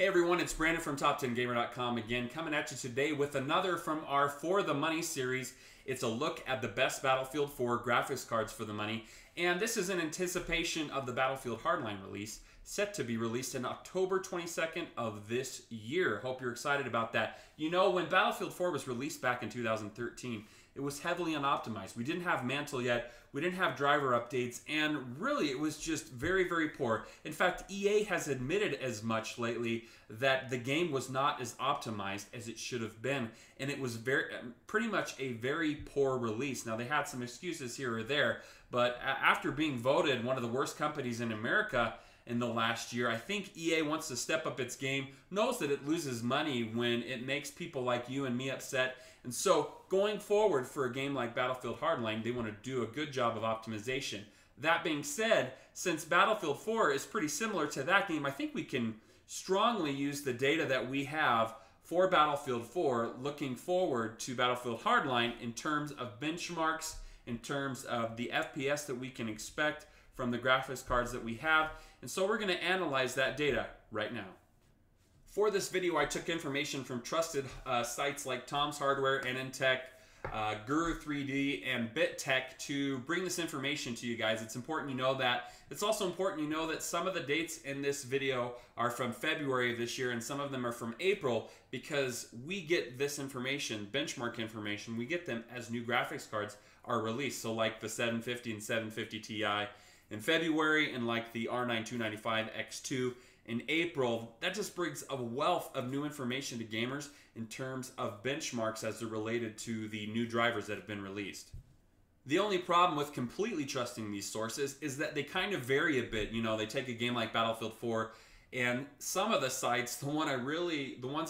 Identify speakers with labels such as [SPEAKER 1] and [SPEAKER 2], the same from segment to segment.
[SPEAKER 1] Hey everyone, it's Brandon from Top10Gamer.com again, coming at you today with another from our For the Money series. It's a look at the best Battlefield 4 graphics cards for the money, and this is in anticipation of the Battlefield Hardline release, set to be released in October 22nd of this year. Hope you're excited about that. You know, when Battlefield 4 was released back in 2013, it was heavily unoptimized. We didn't have Mantle yet, we didn't have driver updates, and really it was just very, very poor. In fact, EA has admitted as much lately that the game was not as optimized as it should have been, and it was pretty much a very poor release. Now, they had some excuses here or there, but after being voted one of the worst companies in America in the last year, I think EA wants to step up its game, knows that it loses money when it makes people like you and me upset, and so going forward for a game like Battlefield Hardline, they want to do a good job of optimization. That being said, since Battlefield 4 is pretty similar to that game, I think we can strongly use the data that we have for Battlefield 4 looking forward to Battlefield Hardline in terms of benchmarks, in terms of the FPS that we can expect from the graphics cards that we have. And so we're going to analyze that data right now. For this video, I took information from trusted sites like Tom's Hardware, NNTech, Guru 3D, and BitTech to bring this information to you guys. It's important you know that. It's also important you know that some of the dates in this video are from February of this year and some of them are from April, because we get this information, benchmark information, we get them as new graphics cards are released. So like the 750 and 750 Ti in February, and like the R9 295 X2 in April. That just brings a wealth of new information to gamers in terms of benchmarks as they're related to the new drivers that have been released. The only problem with completely trusting these sources is that they kind of vary a bit. You know, they take a game like Battlefield 4, and some of the sites, the ones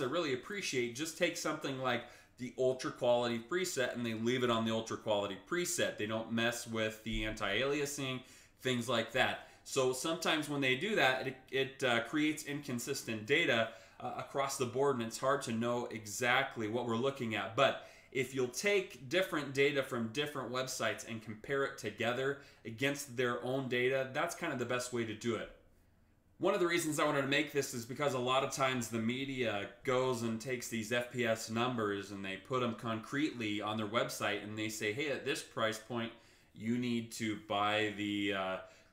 [SPEAKER 1] I really appreciate, just take something like the ultra quality preset and they leave it on the ultra quality preset. They don't mess with the anti-aliasing, things like that. So sometimes when they do that, it creates inconsistent data across the board, and it's hard to know exactly what we're looking at. But if you'll take different data from different websites and compare it together against their own data, that's kind of the best way to do it. One of the reasons I wanted to make this is because a lot of times the media goes and takes these FPS numbers and they put them concretely on their website, and they say, hey, at this price point, you need to buy the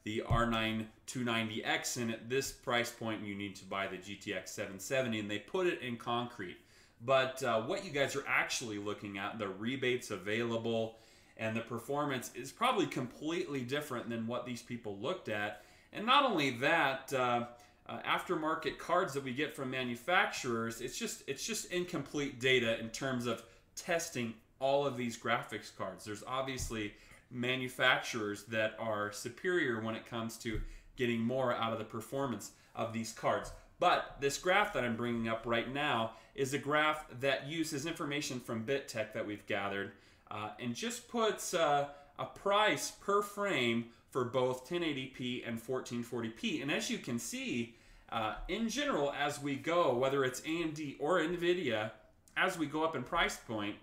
[SPEAKER 1] R9 290X, and at this price point you need to buy the GTX 770, and they put it in concrete. But what you guys are actually looking at, the rebates available and the performance, is probably completely different than what these people looked at. And not only that, aftermarket cards that we get from manufacturers, it's just incomplete data in terms of testing all of these graphics cards. There's obviously manufacturers that are superior when it comes to getting more out of the performance of these cards. But this graph that I'm bringing up right now is a graph that uses information from BitTech that we've gathered and just puts a price per frame for both 1080p and 1440p. And as you can see, in general, as we go, whether it's AMD or NVIDIA, as we go up in price point,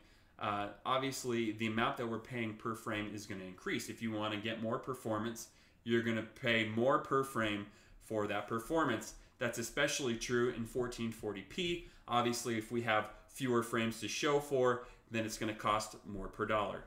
[SPEAKER 1] obviously the amount that we're paying per frame is going to increase. If you want to get more performance, you're going to pay more per frame for that performance. That's especially true in 1440p. Obviously, if we have fewer frames to show for, then it's going to cost more per dollar.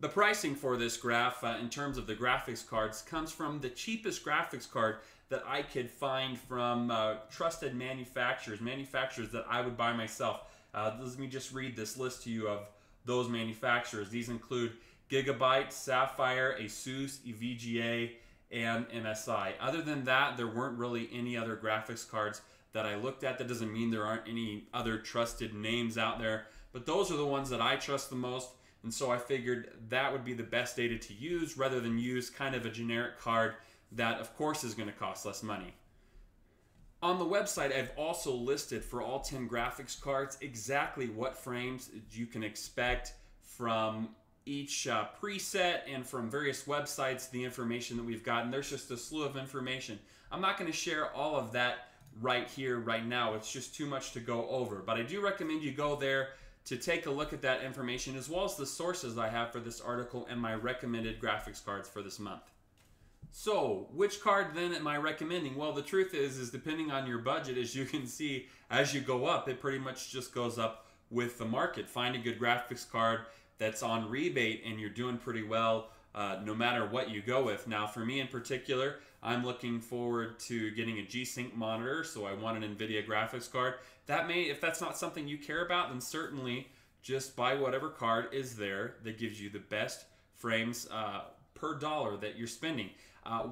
[SPEAKER 1] The pricing for this graph in terms of the graphics cards comes from the cheapest graphics card that I could find from trusted manufacturers that I would buy myself. Let me just read this list to you of those manufacturers. These include Gigabyte, Sapphire, Asus, EVGA, and MSI. Other than that, there weren't really any other graphics cards that I looked at. That doesn't mean there aren't any other trusted names out there, but those are the ones that I trust the most, and so I figured that would be the best data to use rather than use kind of a generic card that, of course, is going to cost less money. On the website, I've also listed for all 10 graphics cards exactly what frames you can expect from each preset, and from various websites, the information that we've gotten. There's just a slew of information. I'm not going to share all of that right here, right now. It's just too much to go over. But I do recommend you go there to take a look at that information, as well as the sources I have for this article and my recommended graphics cards for this month. So, which card then am I recommending? Well, the truth is depending on your budget, as you can see, as you go up, it pretty much just goes up with the market. Find a good graphics card that's on rebate and you're doing pretty well no matter what you go with. Now, for me in particular, I'm looking forward to getting a G-Sync monitor, so I want an NVIDIA graphics card. If that's not something you care about, then certainly just buy whatever card is there that gives you the best frames per dollar that you're spending.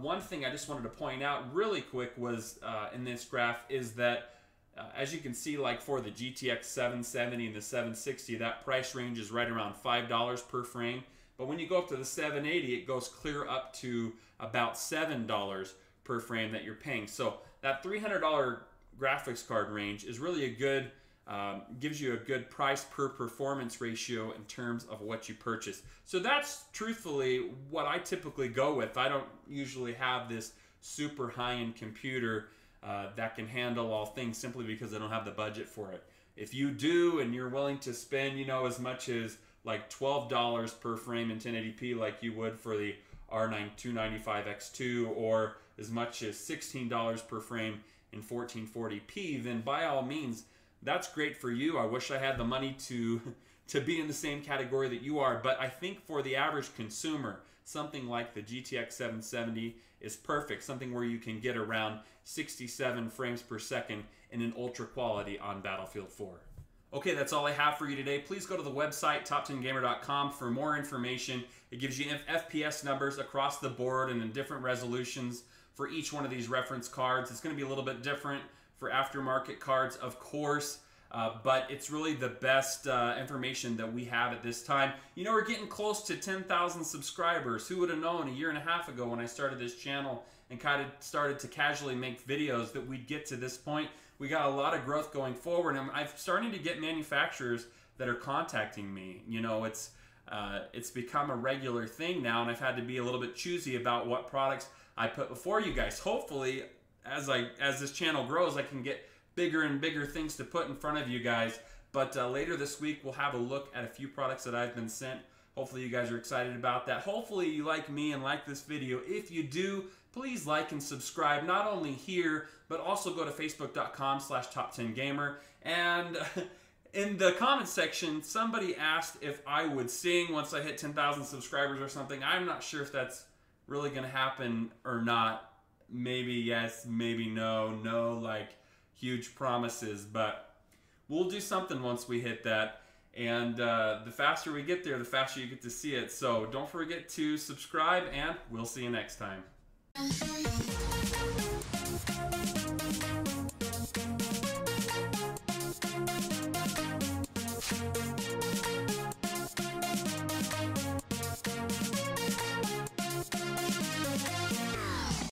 [SPEAKER 1] One thing I just wanted to point out really quick was in this graph is that as you can see, like for the GTX 770 and the 760, that price range is right around $5 per frame. But when you go up to the 780, it goes clear up to about $7 per frame that you're paying. So that $300 graphics card range is really a good, gives you a good price per performance ratio in terms of what you purchase. So that's truthfully what I typically go with. I don't usually have this super high-end computer that can handle all things simply because I don't have the budget for it. If you do and you're willing to spend, you know, as much as like $12 per frame in 1080p like you would for the R9 295X2, or as much as $16 per frame in 1440p, then by all means, that's great for you. I wish I had the money to be in the same category that you are, but I think for the average consumer, something like the GTX 770 is perfect, something where you can get around 67 frames per second in an ultra quality on Battlefield 4. Okay, that's all I have for you today. Please go to the website, top10gamer.com, for more information. It gives you FPS numbers across the board and in different resolutions for each one of these reference cards. It's going to be a little bit different for aftermarket cards, of course, but it's really the best information that we have at this time. You know, we're getting close to 10,000 subscribers. Who would have known a year and a half ago when I started this channel and kind of started to casually make videos that we'd get to this point? We got a lot of growth going forward, and I'm starting to get manufacturers that are contacting me. You know, it's become a regular thing now, and I've had to be a little bit choosy about what products I put before you guys. Hopefully, as this channel grows, I can get bigger and bigger things to put in front of you guys. But later this week, we'll have a look at a few products that I've been sent. Hopefully, you guys are excited about that. Hopefully, you like me and like this video. If you do, please like and subscribe, not only here, but also go to facebook.com/top10gamer. And in the comments section, somebody asked if I would sing once I hit 10,000 subscribers or something. I'm not sure if that's really going to happen or not. Maybe yes, maybe no. No, like, huge promises, but we'll do something once we hit that. And the faster we get there, the faster you get to see it. So don't forget to subscribe, and we'll see you next time.